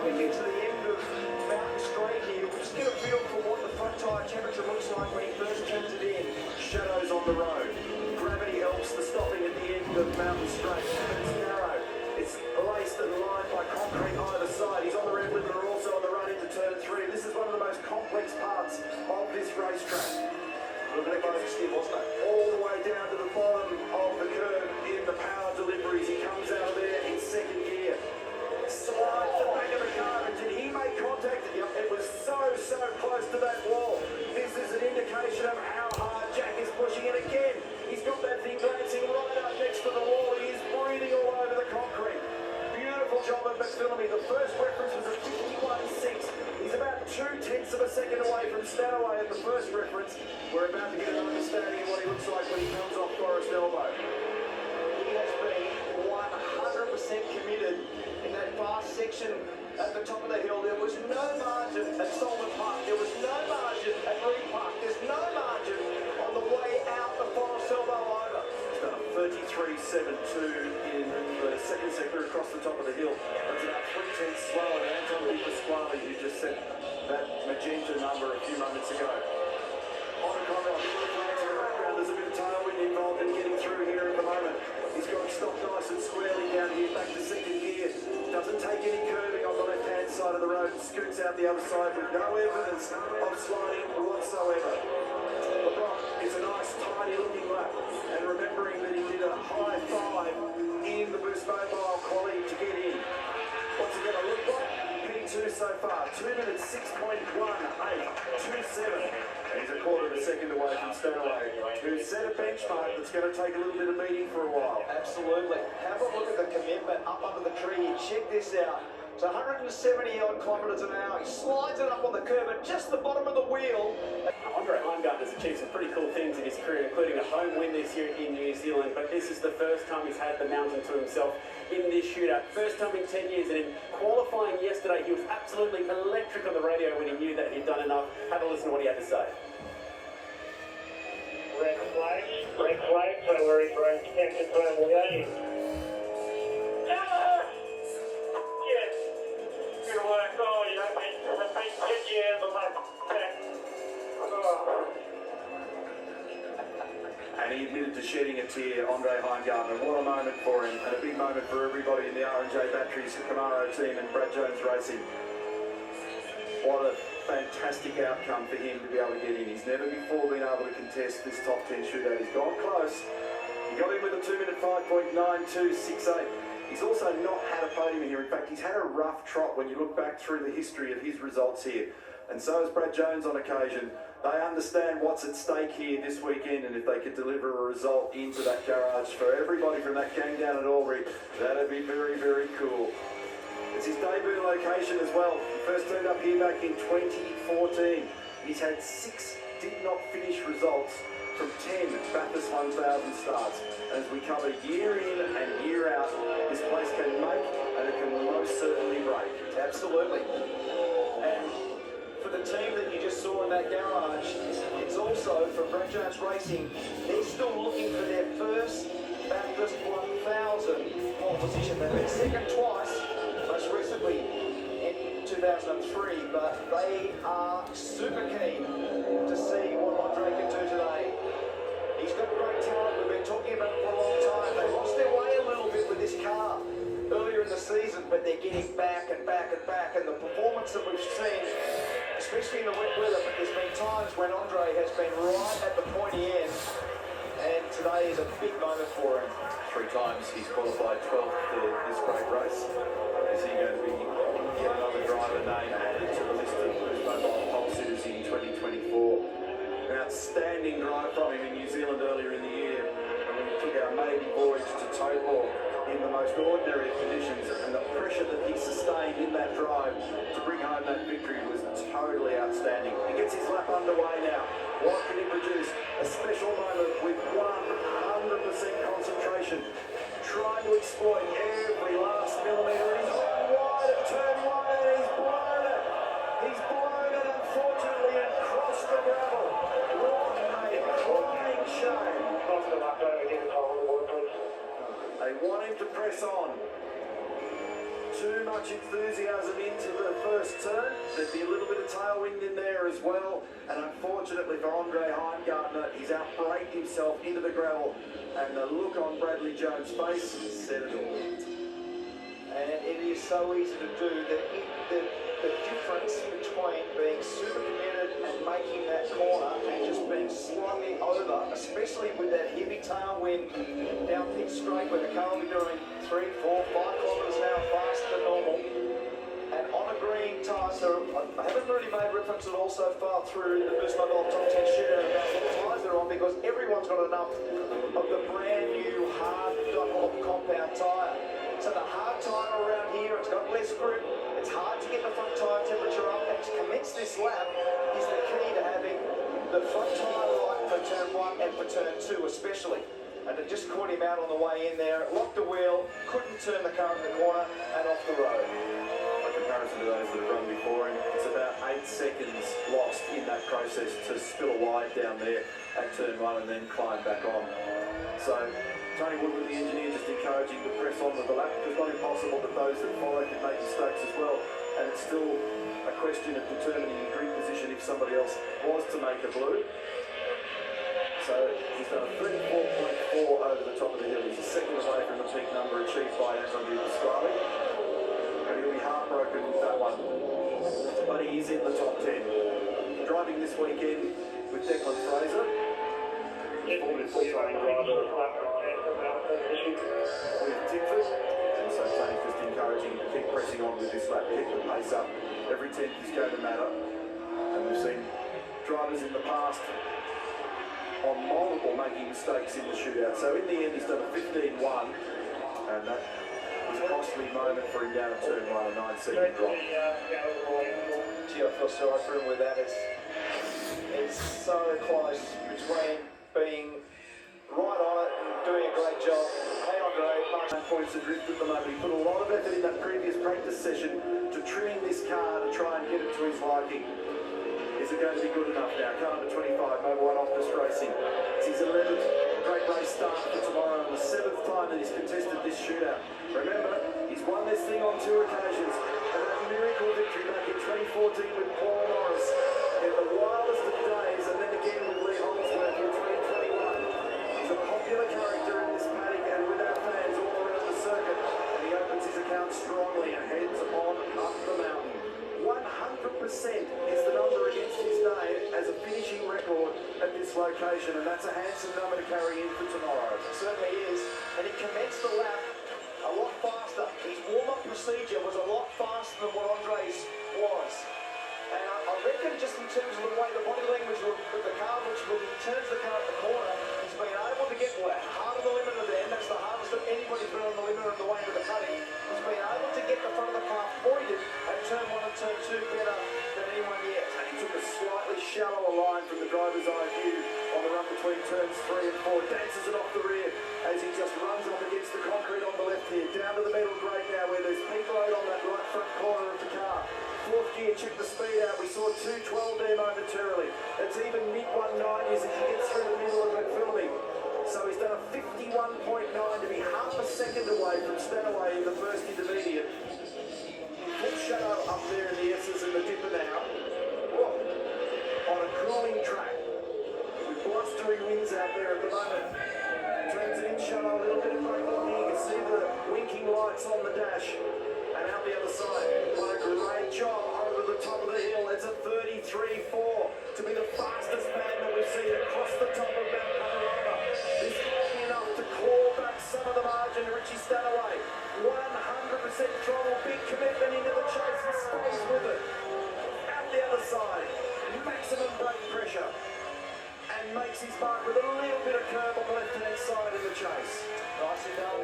we get to the end of Mountain Straight here, we'll just get a feel for what the front tyre temperature looks like when he first turns it in. Shadows on the road. Gravity helps the stopping at the end of Mountain Straight. It's narrow. It's laced and lined by concrete either side. He's on the red limiter, also on the run into turn 3. This is one of the most complex parts of this racetrack. Look at it, stiff, wasn't it? All the way down to the bottom of the curve in the power deliveries. He comes out of there in second gear. Slides the back of the car, and did he make contact? Yep, it was so close to that wall. This is an indication of how hard Jack is pushing it again. He's got that thing glancing right up next to the wall. He is breathing all over the concrete. Beautiful job of McPhillamy. The first reference was a 51.6. He's about 0.2 of a second away from Stanaway at the first reference. We're about to get an understanding of what he looks like when he comes off Forest Elbow. He has been 100% committed in that fast section at the top of the hill. There was no margin at Solomon Park. There was no margin at Reed Park. There's no margin on the way out the Forest Elbow over. He's done a 33.72 in the second sector across the top of the hill. That's about 3/10 slower than Anton Di Pasquale, who just set that magenta number a few moments ago. On a corner, in the background, there's a bit of tailwind involved in getting through here at the moment. He's got it stopped nice and squarely down here, back to second gear. Doesn't take any curving on the left-hand side of the road and scoots out the other side with no evidence of sliding whatsoever. LeBron, it's a nice, tidy-looking lap. And remembering that he did a high 5 in the Boost Mobile quality to get in. What's it going to look like? P2 so far, 2 minutes 6.1827. And he's a quarter of a second away from Stanaway, who set a benchmark that's going to take a little bit of meeting for a while. Absolutely. Have a look at the commitment up under the tree. Check this out. It's 170 odd kilometres an hour. He slides it up on the curb at just the bottom of the wheel. Andre Heimgartner's achieved some pretty cool things in his career, including a home win this year in New Zealand, but this is the first time he's had the mountain to himself in this shootout. First time in 10 years, and in qualifying yesterday, he was absolutely electric on the radio when he knew that he'd done enough. Have a listen to what he had to say. Red flag, so we're in break 10 to 12 again. Yes, good work, oh, you know, it's been 10 years of that. And he admitted to shedding a tear, Andre Heimgartner. What a moment for him, and a big moment for everybody in the R&J Batteries Camaro team and Brad Jones Racing. What a fantastic outcome for him to be able to get in. He's never before been able to contest this top 10 shootout. He's gone close. He got in with a 2-minute 5.9268. He's also not had a podium here. In fact, he's had a rough trot when you look back through the history of his results here. And so has Brad Jones on occasion. They understand what's at stake here this weekend, and if they could deliver a result into that garage for everybody from that gang down at Albury, that'd be very, very cool. It's his debut location as well. He first turned up here back in 2014. He's had 6 did not finish results from 10 Bathurst 1000 starts. And as we cover year in and year out, this place can make and it can most certainly break. Absolutely. And for the team that you just saw in that garage, it's also for Brad Jones Racing. They're still looking for their first Bathurst 1000 pole position. They've been second twice, most recently in 2003, but they are super keen to see what Andre can do today. He's got great talent. We've been talking about it for a long time. They lost their way a little bit with this car earlier in the season, but they're getting back and back and back. And the performance that we've seen, especially in the wet weather, but there's been times when Andre has been right at the pointy end, and today is a big moment for him. 3 times he's qualified 12th for this great race. Is he going to be get another driver name added to the list of mobile pole sitters in 2024? An outstanding drive from him in New Zealand earlier in the year, when we took our maiden voyage to Tokyo in the most ordinary of conditions, and the pressure that he sustained in that drive to bring home that victory was totally outstanding. He gets his lap underway now. What can he produce? A special moment with 100% concentration, trying to exploit every last millimetre. He's run wide at turn 1 and he's blown it. He's blown it, unfortunately, and crossed the gravel. What a crying shame. They want him to press on. Too much into enthusiasm into the first turn. There'd be a little bit of tailwind in there as well. And unfortunately for Andre Heimgartner, he's outbraked himself into the gravel. And the look on Bradley Jones' face said it all. And it is so easy to do that the difference between being super committed and making that corner and just being slightly over, especially with that heavy tailwind down pit straight where the car will be doing 3, 4, 5 kilometres an hour faster than normal. And on a green tyre, so I haven't really made reference at all so far through the Boost Mobile Top 10 shootout about what tyres they're on, because everyone's got enough of the brand new hard Dunlop compound tyre. So the hard tyre around here, it's got less grip, it's hard to get the front tyre temperature up, and to commence this lap is the key to having the front tyre right for turn 1 and for turn 2 especially. And it just caught him out on the way in there, locked the wheel, couldn't turn the car in the corner and off the road. By comparison to those that have run before him, it's about 8 seconds lost in that process to spill a wide down there at turn 1 and then climb back on. So Tony Woodward, the engineer, just encouraging to press on with the lap. It's not impossible that those that follow can make mistakes as well. And it's still a question of determining your grid position if somebody else was to make a blue. So he's done a 34.4 over the top of the hill. He's a second away from the peak number achieved by Isang Africana. And he'll be heartbroken with that one. But he is in the top 10. Driving this weekend with Declan Fraser. Former full-time driver with Tickford. And so Tony's just encouraging him to keep pressing on with this lap, keep the pace up. Every 10th is going to matter. And we've seen drivers in the past on multiple making mistakes in the shootout. So in the end, he's done a 15-1, and that was a costly moment for him down at turn 1, a 9-second drop. Gee, I feel sorry for him with that. It's so close between being right on it and doing a great job. Hey Andre, 9 points adrift at the moment. He put a lot of effort in that previous practice session to trimming this car to try and get it to his liking. Is it going to be good enough now? Car number 25, Mobile 1 Optus Racing. It's his 11th great race start for tomorrow and the 7th time that he's contested this shootout. Remember, he's won this thing on 2 occasions. And that miracle victory back in 2014 with Paul Morris in the wildest of days, and then again with Lee Holdsworth in 2021. He's a popular character in this paddock and with our fans all around the circuit. And he opens his account strongly and heads on up the mountain. 100% is the number against his name as a finishing record at this location, and that's a handsome number to carry in for tomorrow. it certainly is. And he commenced the lap a lot faster. His warm-up procedure was a lot faster than what Andre's was. And I reckon just in terms of the way the body language of the car looks when he turns the car at the corner, he's been able to get hard on the limiter there, and that's the hardest that anybody's been on the limiter on the way into the cutting. He's been able to get the front of the car pointed at turn 1 and turn 2 better than anyone yet. And he took a slightly shallower line from the driver's eye view on the run between turns 3 and 4. Dances it off the rear as he just runs off against the concrete on the left here. Down to the middle grade now where there's peak load on that right front corner of the car. 4th gear, check the speed out. We saw 212 there momentarily. It's even mid-190s as he gets through the middle of it filming. So he's done a 51.9 to be half a second away from Stanaway in the first intermediate. Full shadow up there in the S's and the dipper now. Whoa. On a cooling track with blustering winds out there at the moment. Turns it in shallow, a little bit of brake locking. You can see the winking lights on the dash. And out the other side, what a great job over the top of the hill. It's a 33.4 to be the fastest man that we've seen across the top of Mount Panorama. This might be enough to claw back some of the margin. Richie Stanaway, 100% throttle, big commitment into the chase and stays with it. Out the other side, maximum brake pressure. And makes his mark with a little bit of curve on the left-hand side in the chase. Nicely done.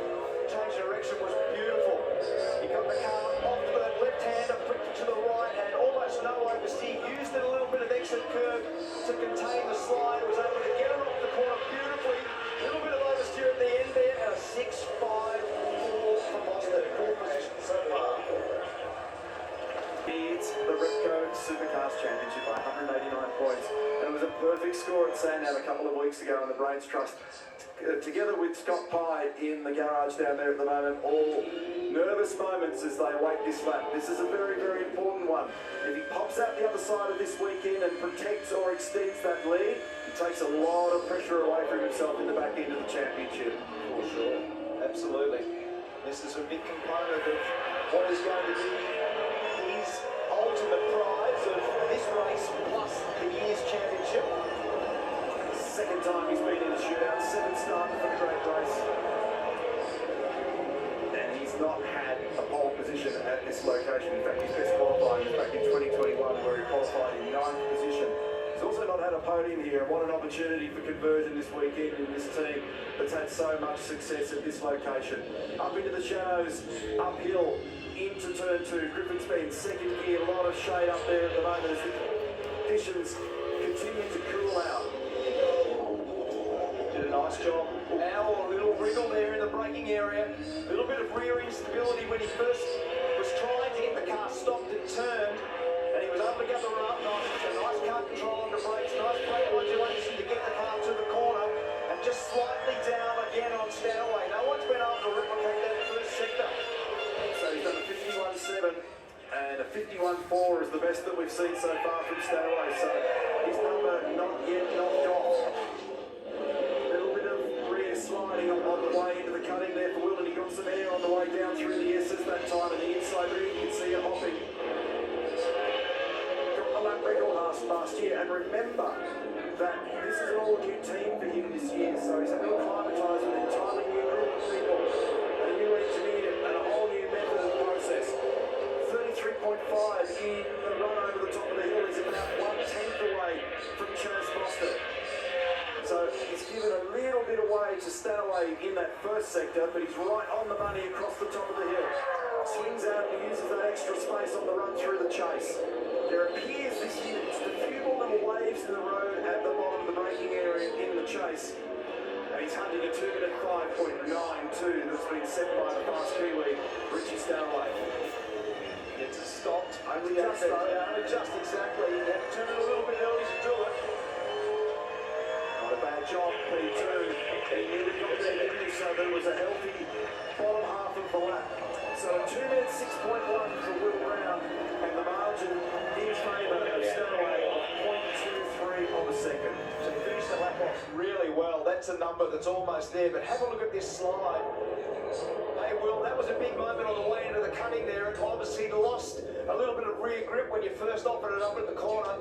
Change of direction was beautiful. He got the car off the left hand and flipped it to the right and almost no oversteer. Used it a little bit of exit curve to contain the slide. Was able to get it off the corner beats the Repco Supercars Championship by 189 points. And it was a perfect score at Sandown a couple of weeks ago in the Brains Trust. Together with Scott Pye in the garage down there at the moment, all nervous moments as they await this lap. This is a very, very important one. If he pops out the other side of this weekend and protects or extends that lead, he takes a lot of pressure away from himself in the back end of the championship. For sure, absolutely. This is a big component of what is going to be his ultimate prize of this race plus the year's championship. Second time he's been in the shootout, 7th start for the great race. And he's not had a pole position at this location. In fact, his best qualifying was back in 2021 where he qualified in 9th position. He's also not had a podium here. What an opportunity for conversion this weekend in this team that's had so much success at this location. Up into the shadows, uphill, into turn 2. Griffin's been second gear, a lot of shade up there at the moment as the conditions continue to cool out. Did a nice job. Now a little wriggle there in the braking area. A little bit of rear instability when he first was trying to get the car stopped and turned. And he was able to get the run up nice. A nice car control on the brakes. Nice brake modulation to get the car to the corner. And just slightly down again on Stanaway. No one's been able to replicate that first sector. So he's done a 51.7 and a 51.4 is the best that we've seen so far from Stanaway. So his number not yet knocked off. Sliding on the way into the cutting there for Will, and he got some air on the way down through the S's that time, and the inside ring, you can see it hopping. Got the lap record last year, and remember that this is an all-new team for him this year, so he's had to acclimatise with an entirely new group of people, a new engineer, and a whole new method of process. 33.5 in the run over the top of the hill. He's about 1/10 away from Chaz Foster. So he's given a little bit away to Stanaway in that first sector, but he's right on the money across the top of the hill. Swings out and uses that extra space on the run through the chase. There appears this year just a few more little waves in the road at the bottom of the braking area in the chase. And he's hunting a 2-minute 5.92 that's been set by the fast Kiwi, Richie Stanaway. Gets it stopped. Only just exactly. Turned it a little bit early to do it. Not a bad job, P2. He nearly got there, didn't he? So there was a healthy bottom half of the lap. So a 2 minutes 6.1 for Will Brown, and the margin in favour of Stanaway of 0.23 of a second. So he finished the lap off really well. That's a number that's almost there, but have a look at this slide. Hey Will, that was a big moment on the way into the cutting there, and obviously lost a little bit of rear grip when you first offered it up at the corner.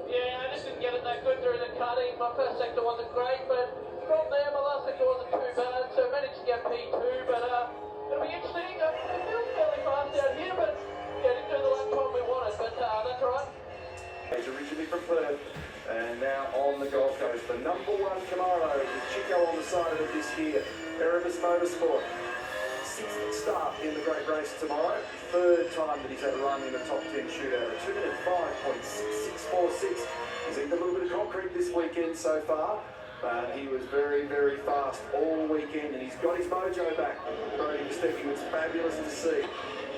Yeah, I just didn't get it that good during the cutting. My first sector wasn't great, but from there, my last sector wasn't too bad, so I managed to get P2, but it'll be interesting. It feels fairly fast out here, but yeah, didn't do the lap time we wanted, but that's all right. He's originally from Perth, and now on the Gold Coast. The number 1 Camaro with Chico on the side of it this year, Erebus Motorsport. 6th start in the great race tomorrow. 3rd time that he's had a run in the top 10 shootout. A 2-minute 5.6646. He's eaten a little bit of concrete this weekend so far. He was very, very fast all weekend, and he's got his mojo back. Brody Kostecki, it's fabulous to see.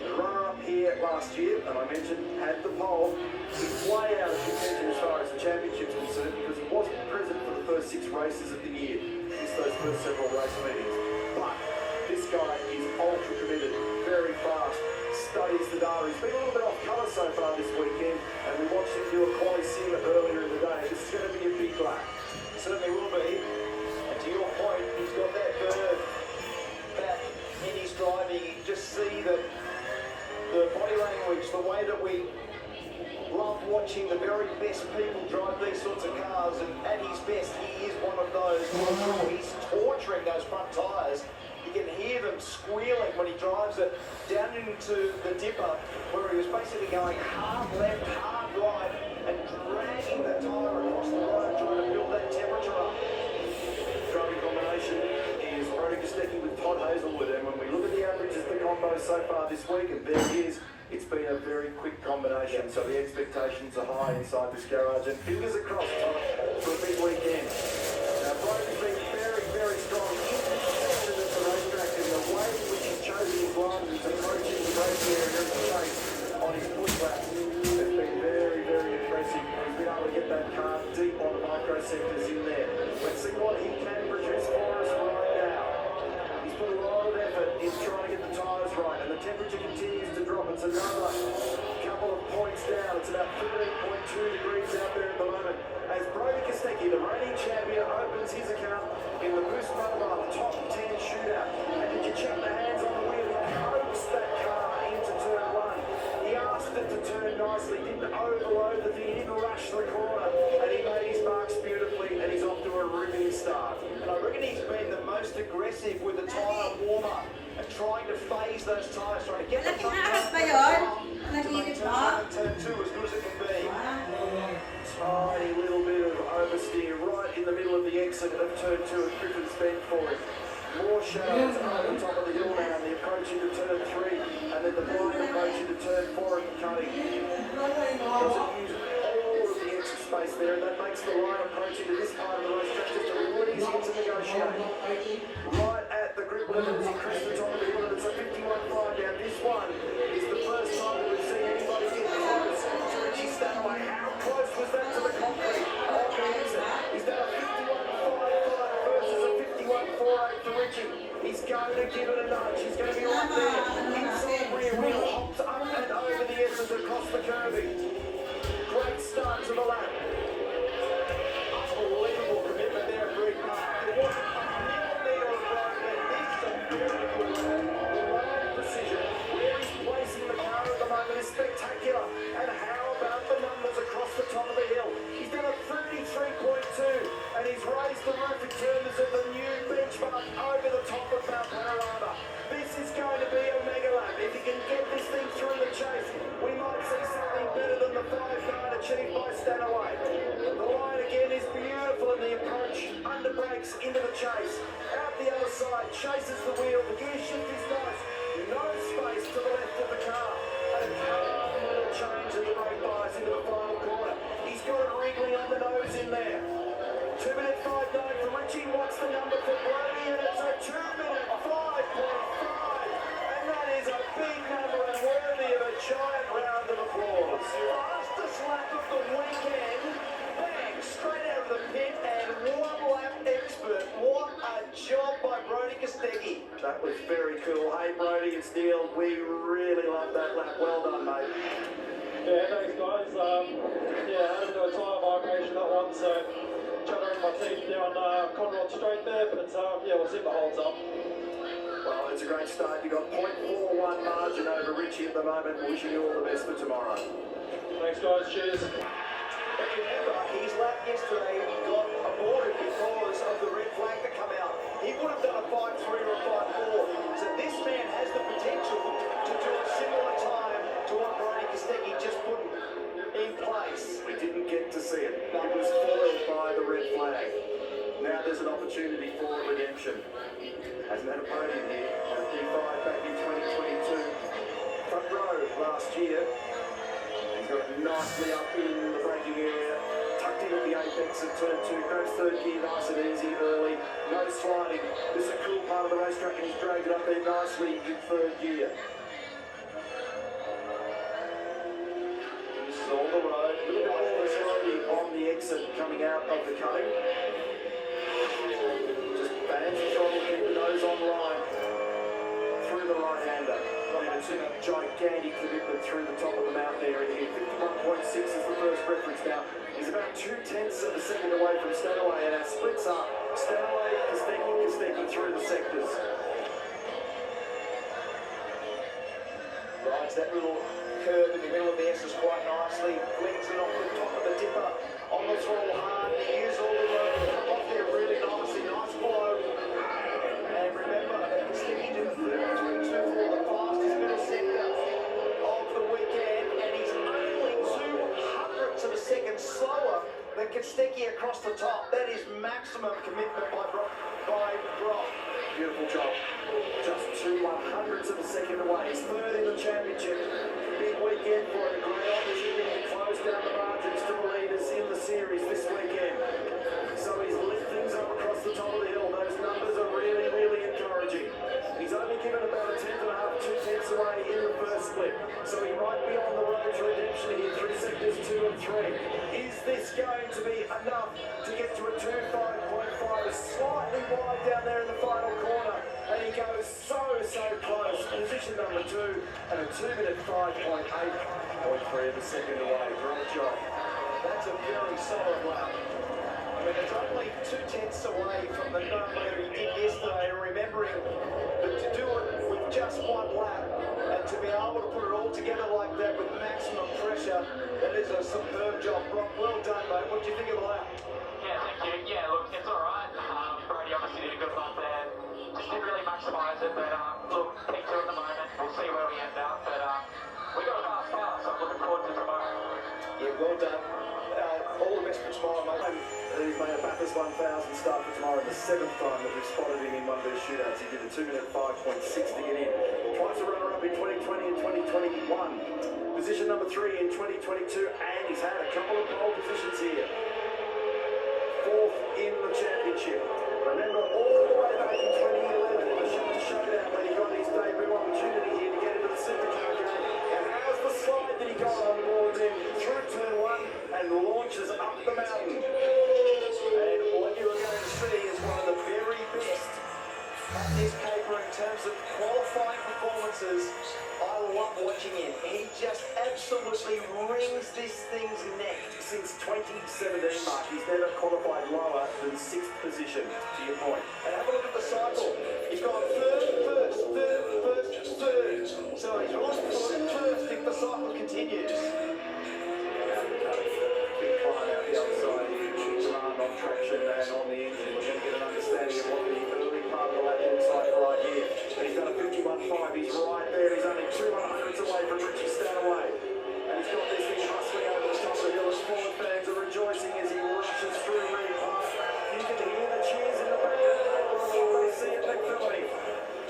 The runner-up here last year, and I mentioned, had the pole. He's way out of contention as far as the championship's concerned because he wasn't present for the first 6 races of the year. Missed those first several race meetings. But this guy is ultra committed, very fast, studies the data. He's been a little bit off colour so far this weekend, and we watched him do a quali sim earlier in the day. This is going to be a big lap. Certainly will be. And to your point, he's got that verve back in his driving. You can just see the body language, the way that we love watching the very best people drive these sorts of cars, and at his best, he is one of those. He's torturing those front tyres. You can hear them squealing when he drives it down into the dipper, where he was basically going hard left, hard right, and dragging the tyre across the road, trying to build that temperature up. Driving combination is Brody Kostecki with Todd Hazelwood, and when we look at the averages of the combos so far this week, and there he is, it's been a very quick combination, so the expectations are high inside this garage, and fingers across, Todd, for a big weekend. Now, Brody's been very, very strong in this section of the racetrack, and the way in which he's chosen his lines is approaching the racing area of the chase on his push lap. sectors in there. Let's see what he can produce for us right now. He's put a lot of effort in trying to get the tyres right, and the temperature continues to drop. It's another couple of points down. It's about 13.2 degrees out there at the moment. As Brody Kostecki, the reigning champion, opens his account in the Boost Mobile Top 10 shootout. And did you check the hands on the wheel? He coaxed that car into turn one. He asked it to turn nicely, didn't overload the thing, didn't rush the corner, and he made his marks beautifully, and he's off to a ripping start. And I reckon he's been the most aggressive with the tyre warmer and trying to phase those tyres, trying to get the front car to make turn two as good as it can be. Tiny little bit of oversteer right in the middle of the exit of turn two at Griffin's Bend for him. More shadows over the top of the hill now, and the approach into turn three, and then the blind approach into turn four at the cutting. Doesn't use all of the extra space there, and that makes the line approach into this part of the racetrack just a really easy to negotiate. Right at the grip limit as he crests the top of the hill, and it's a 51.5 down. This one is the first time that we've seen anybody get close to Richie Stanway. How close was that to the concrete of the exit? He's done a 51.55 versus a 51.48 for Richie. He's going to give it a nudge. He's going to be right there. Inside rear wheel hops up and over the S's across the curving. Great start to the lap. Unbelievable commitment there at Green Park. There wasn't a millimetre of road there. This is a very good line precision. Where he's placing the car at the moment is spectacular. And how about the numbers across the top of the hill? He's done a 33.2 and he's raised the roof in terms of the new benchmark over the top of Mount Panorama. This is going to be a mega lap. If he can get this thing through the chase, we might see something better than the 5.9 achieved by Stanaway. The line again is beautiful in the approach. Under brakes into the chase. Out the other side, chases the wheel. The gear shift is nice. No space to the left of the car. And a calm little change at the brake bias into the final corner. He's got it wriggling on the nose in there. 2-minute 5.9 for Richie. What's the number for Brody? And it's a 2-minute 5.5. And that is a big number and worthy of a giant round of applause. Fastest lap of the weekend. Bang, straight out of the pit and one lap expert. What a job by Brody Kostecki. That was very cool. Hey, Brody and Steele, we really love that lap. Well done, mate. Yeah, thanks guys. Yeah, I had to do a tyre migration that one, so chuttering my teeth down Conrod Straight there, but yeah, we'll see if it holds up. Well, it's a great start. You've got 0.41 margin over Richie at the moment. Wishing you all the best for tomorrow. Thanks guys, cheers. But remember, his lap yesterday got aborted because of the red flag that come out. He would have done a 5.3 or a 5.4. So this man has the potential to do a similar time to what Brody Kostecki just put in place. We didn't get to see it. It was foiled by the red flag. Now there's an opportunity for redemption. Hasn't had a podium here. On a P5 back in 2022. Front row last year. He's got it nicely up in the braking area. Tucked in at the apex of turn two. Goes third gear nice and easy early. No sliding. This is a cool part of the racetrack and he's dragged it up there nicely in third gear. This is all the road. A little bit more slowly on the exit coming out of the cutting. Just bands the throttle, keep the nose on line. Through the right-hander. It's a gigantic commitment through the top of the mountain area here. 51.6 is the first reference now. He's about 0.2 of a second away from Stanaway, and our splits up. Stanaway, Kostecki through the sectors. Rides that little curve in the middle of the S's quite nicely. Flings it off the top of the dipper. On the throttle hard. He used all the road to come off there really nicely. Nice blow. And remember, Kostecki did 33.24, the fastest middle sector of the weekend. And he's only 0.02 of a second slower than Kostecki across the top. That is maximum commitment by Brock. Beautiful job. Just 0.02 of a second away. He's third in the championship. Big weekend for him. Great opportunity to close down the margins to the leaders in the series this weekend. So he's lit things up across the top of the hill. Those numbers are really, really encouraging. He's only given about a 10.5, 2 tenths away in the first split. So he might be on the road to redemption here. through sectors 2 and 3. Is this going to be enough to get to a 2.5.5? Slightly wide down there in the final corner, and he goes so close. Position number 2 and a 2-minute 5.8. 0.3 of a second away. Great job. That's a very solid lap. I mean, it's only 2/10 away from the number he did yesterday, and remembering that to do it with just one lap and to be able to put it all together like that with maximum pressure, that is a superb job. Brock, well done, mate. What do you think of the lap? Yeah, thank you. Yeah, look, it's all right. Brody obviously did a good lap there. Just didn't really maximise it, but look, P2 at the moment. We'll see where we end up, but we got a fast car, so I'm looking forward to tomorrow. Yeah, well done. All the best for tomorrow, mate. He's made a Bathurst 1000 start for tomorrow, the 7th time that we've spotted him in one of those shootouts. He did a 2-minute 5.6 to get in. Twice a runner-up in 2020 and 2021. Position number 3 in 2022, and he's had a couple of pole positions here. 4th in the championship. Remember all the way back in 2011 in the showdown when he got his debut opportunity here to get into the supercar game. And how's the slide that he got on board then through turn 1 and launches up the mountain. And what you are going to see is one of the very best at this paper in terms of qualifying performances. I love watching him. He just absolutely wrings this thing's neck. Since 2017, Mark, he's never qualified lower than 6th position, to your point. And have a look at the cycle. He's gone third, first. So he's right first if the cycle continues. Big climb out the other side, huge demand on traction and on the engine. We're going to get an understanding of what the early part of the lap looks like right here. And he's done a 51.5, he's right there, he's only 200ths away from Richie Stanaway. And he's got this thing hustling over the top of the hill as Ford fans are rejoicing as he rushes through Reed Park. You can hear the cheers in the background on what they see at McPhilly.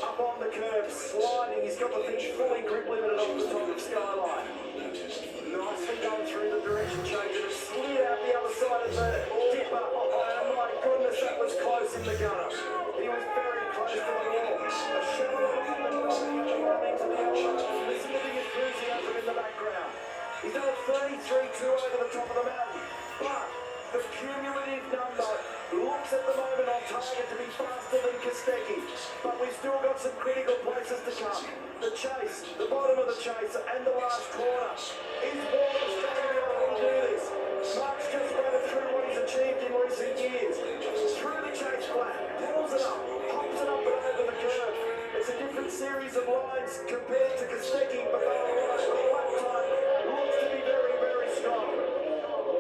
Up on the curb, sliding, he's got the thing fully grip limited off the top of Skyline. Nicely going through the direction change and it slid out the other side of the dipper. Oh my goodness, that was close in the gutter. He was very close to the wall. A shadow running to the outside. Listen to the enthusiasm in the background. He's done a 33.2 over the top of the mountain. But the cumulative number looks at the moment on target to be faster than Kostecki. But we've still got some critical places to come. The chase, the bottom of the chase, and the last corner. Is Wallace going to be able to do this? Mark's just ran it through what he's achieved in recent years. Through the chase flat, pulls it up, pops it up and over the curve. It's a different series of lines compared to Kostecki, but the lap time looks to be very, very strong.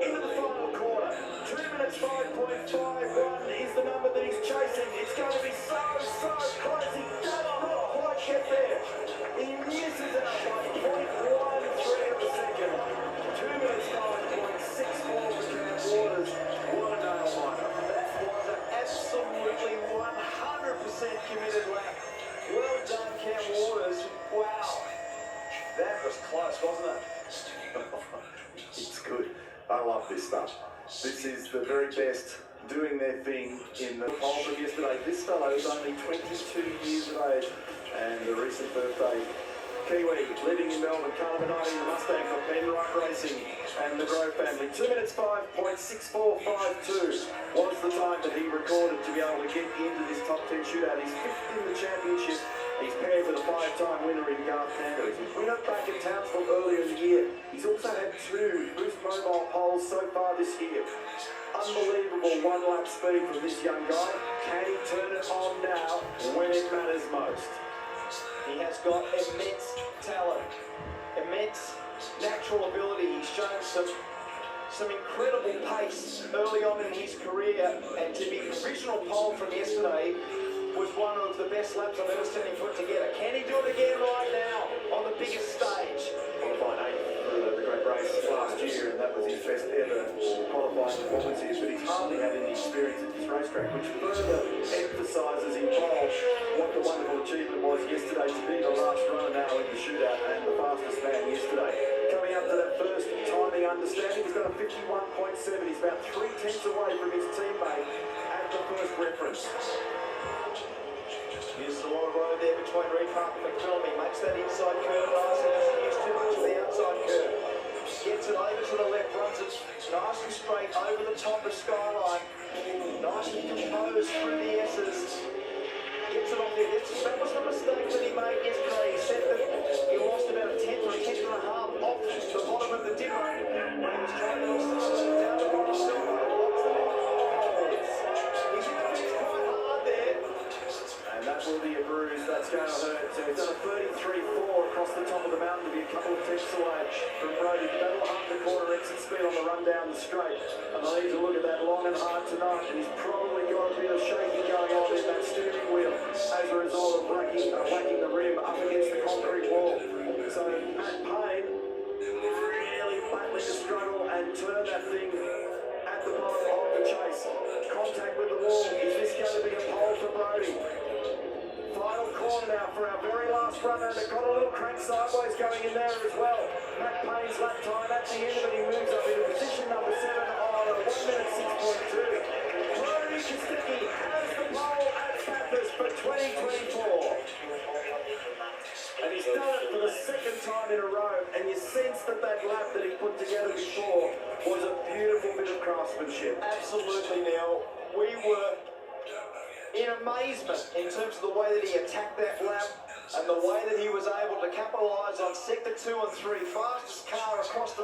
Into the final corner, 2 minutes 5.51 is the number that he's chasing. It's going to be so close. He does not quite get there. He misses out by 0.13 of a second. 2 minutes 5.64 for Cam Waters. What a nail biter. That was an absolutely 100% committed lap. Well done, Cam Waters. Wow. That was close, wasn't it? It's good. I love this stuff. This is the very best doing their thing in the poll from yesterday. This fellow is only 22 years of age and the recent birthday Kiwi living in Melbourne, Carbonating the Mustang for Penrite Racing and the Grove family. 2 minutes 5.6452 was the time that he recorded to be able to get into this top 10 shootout. He's 5th in the championship. He's paired with a 5-time winner in Garth Tander. He's been winner back at Townsville earlier in the year. He's also had 2 Boost Mobile poles so far this year. Unbelievable one-lap speed from this young guy. Can he turn it on now when it matters most? He has got immense talent, immense natural ability. He's shown some incredible pace early on in his career, and to be provisional pole from yesterday was one of the best laps I've ever seen him put together. Can he do it again right now on the biggest stage? Qualified 8th for the great race last year, and that was his best ever qualifying performance here, but he's hardly had any experience at this racetrack, which further emphasises in bold what the wonderful achievement was yesterday to be the last runner now in the shootout and the fastest man yesterday. Coming up to that first timing understanding, he's got a 51.7. He's about 3/10 away from his teammate at the first reference. Uses a lot of road there between Reed Park and McPhilly. Makes that inside curve nice and doesn't use too much of the outside curve. Gets Gets it over to the left, runs it nice and straight over the top of Skyline. Nice and composed through the S's. Gets it off there. That was the mistake that he made yesterday. He said that he lost about a tenth or a tenth and a half off the bottom of the dimmer when he was trying to down the bottom silver. He's in the fence quite hard there. And that will be a bruise. That's going to hurt. So he's done a 33.4 across the top of the mountain to be a couple of tenths away from Brody. That'll half the quarter exit speed on the run down the straight. And they'll need to look at that long and hard tonight. And he's probably got a bit of shaking going on in that steering wheel as a result of whacking the rim up against the concrete wall. So Matt Payne really battling to struggle and turn that thing at the bottom of the chase. Contact with the wall. Is this going to be a pole for Brody? Final corner now for our very last runner. They've got a little crank sideways going in there as well. Matt Payne's lap time at the end of it, he moves up into position number 7 on a 1 minute 6.2. Brody Kostecki has the pole at Bathurst for 2024. And he's done it for the second time in a row, and you sense that that lap that he put together before was a beautiful bit of craftsmanship. Absolutely. Now, we were in amazement in terms of the way that he attacked that lap and the way that he was able to capitalise on sector 2 and 3, fastest car across the